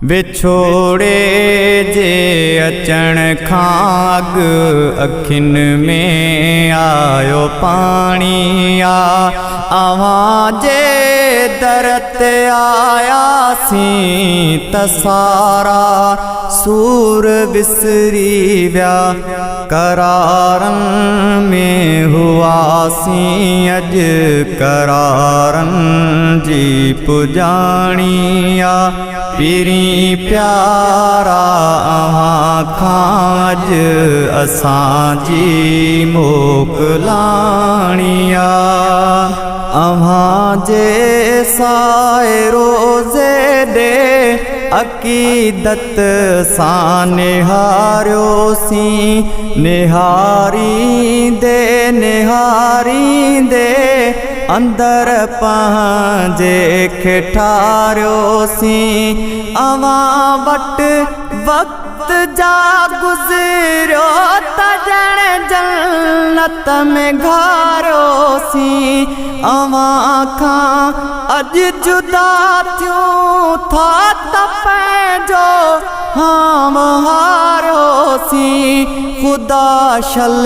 बिछोड़े जे अचण खां अखिन में आयो पाणी आ। अवां जे दर ते आयासीं त सारा सूर विसरी विया। करारन में हुआसीं अॼु करारन जी पुजाणी आ। पीरी प्यारा अव्हां खां अॼु असांजी मोकलाणी आ। अव्हां जे साए रोज़े ॾे अक़ीदत सां निहारियोसीं। निहारींदे निहारींदे अंदर पंहिंजे खे ठारियोसीं। अवां वटि वक्त जा गुज़रियो त ॼण जन्नत में घारियोसीं। अवां खां अॼु जुदा थियूं था त पंहिंजो हाम हारियोसीं। ख़ुदा शल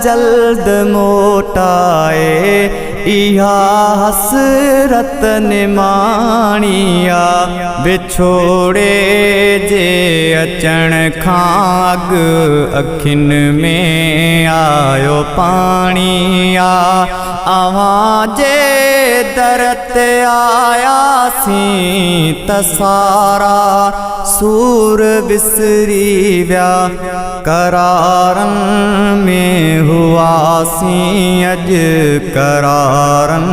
जल्द मोटाए इहा हसरत निमाणी आ। बिछोड़े जे अचण खां अखिन में आयो पाणी आ। अवां जे दर ते आयासीं त सारा सूर विसरी विया। करारन में हुआसीं अॼु करारन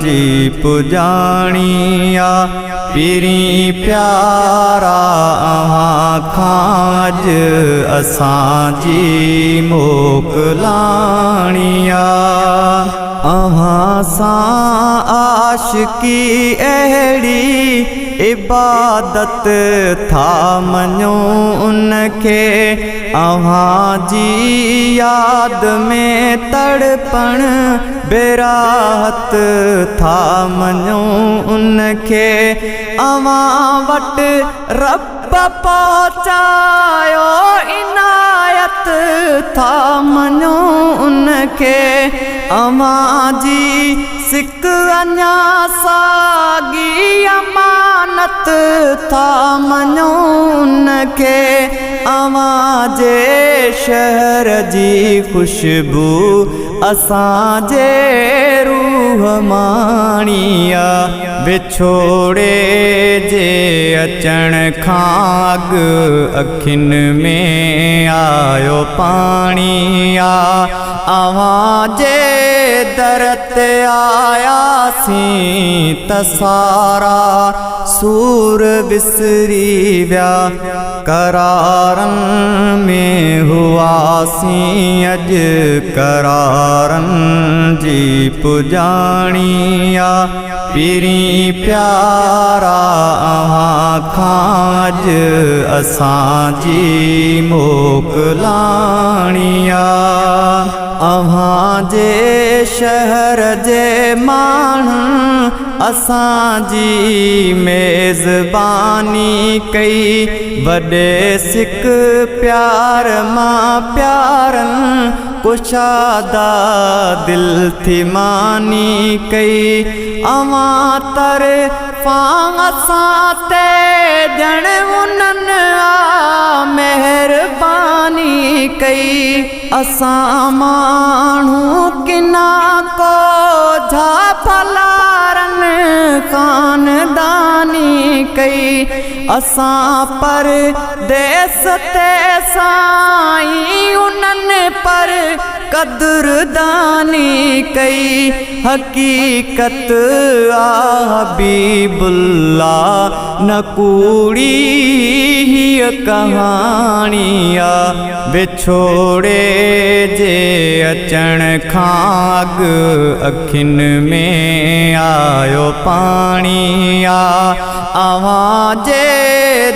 जी पुजाणी आ। पीरी प्यारा अव्हां खां अॼु असांजी मोकलाणी आ। अव्हां सां आशिकी अहिड़ी इबादत था मञो उनखे। अव्हां जी याद में तड़पण बेराहत था मञो उनखे। अव्हां वटि रब पहुचायो इनायत था मञो उनखे। अव्हां जी सिक अञा साॻी अमानत था मञो उनखे। अव्हां जे शहर जी ख़ुशबू असांजे रूह माणी आ। बिछोड़े जे अचण खां अखिन में आयो पाणी आ। अव्हां जे दर ते आयासीं त सारा सूर विसरी विया। करारन में हुआसीं अॼु करारन जी पुजाणी आ। पीरी प्यारा अव्हां खां अॼु असांजी मोकलाणी आ। अव्हां जे शहर जे माण्हुनि असांजी मेज़बानी कई। वॾे सिक प्यार मां प्यारनि कुशादा दिल थी मानी कई। अव्हां तरफ़ां असां ते ॼण उन्हनि मेहरबानी कई। असां माण्हू किना को झा फलारन खानदानी कई। असां परदेस ते साईं उन्हनि पर कदरदानी कई। हकीकत आ हबीबुल्ला न कूड़ी हीअ कहाणी आ। बिछोड़े जे अचण खां अखिन में आयो पानी आ। अवां जे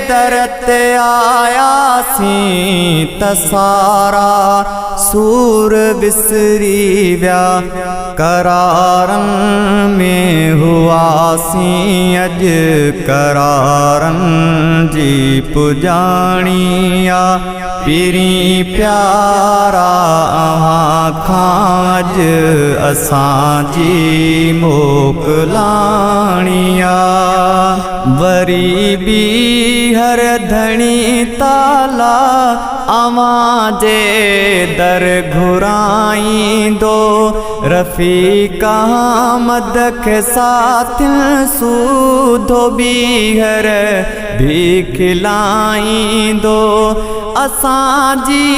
दर ते आयासीं त सारा सूर विसरी विया। करारन में हुआसीं अज करारन जी पुजाणी आ। पीरी प्यारा अहां खां अज असां जी मोकलाणी आ। वरी बी हर धणी ताला अवां जे दर घुराईंदो। रफ़ीक़ अहमद खे साथिन सूधो बीहर भी खिलाईंदो। असांजी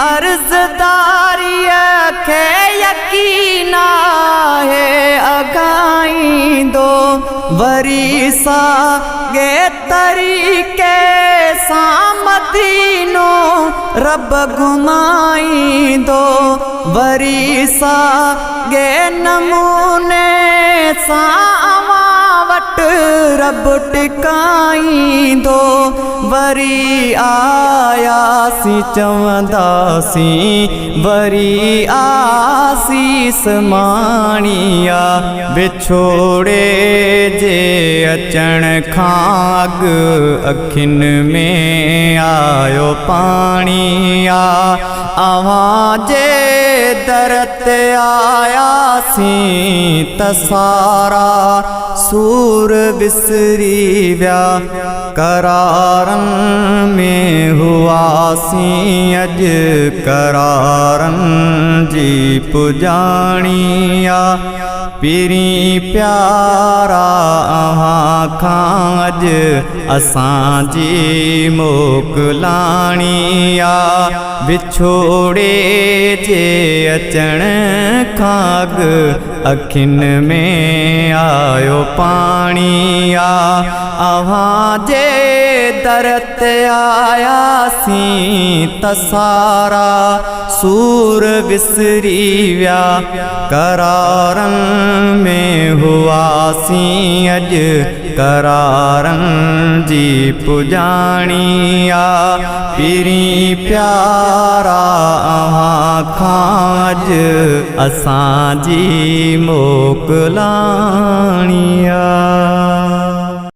अर्ज़दारीअ खे यकीन आहे अघाईंदो। वरी साॻे तरीक़े सां मदीनो रब घुमाईंदो। वरी साॻे नमूने सां अवां वटि रब टिकाईंदो। वरी आयासीं चवंदासीं वरी आसीस माणिया। विछोड़े जे अचण खां अखिन में आयो पाणी आ। अवां जे दर ते आयासीं त सारा सूर विसरी विया। करारन में हुआसीं अज करारन जी पुजाणी आ। पीरी प्यारा अहां खां अज असां जी मोकलाणी आ। विछोड़े जे अचण खां अखिन में आयो पाणी आ। अवां जे दर ते आयासीं त सारा सूर विसरी विया। करारन में हुआसीं अज करारन जी पुजाणी आ। पीरी प्यारा अहां खां अज असां जी मोकलाणी आ।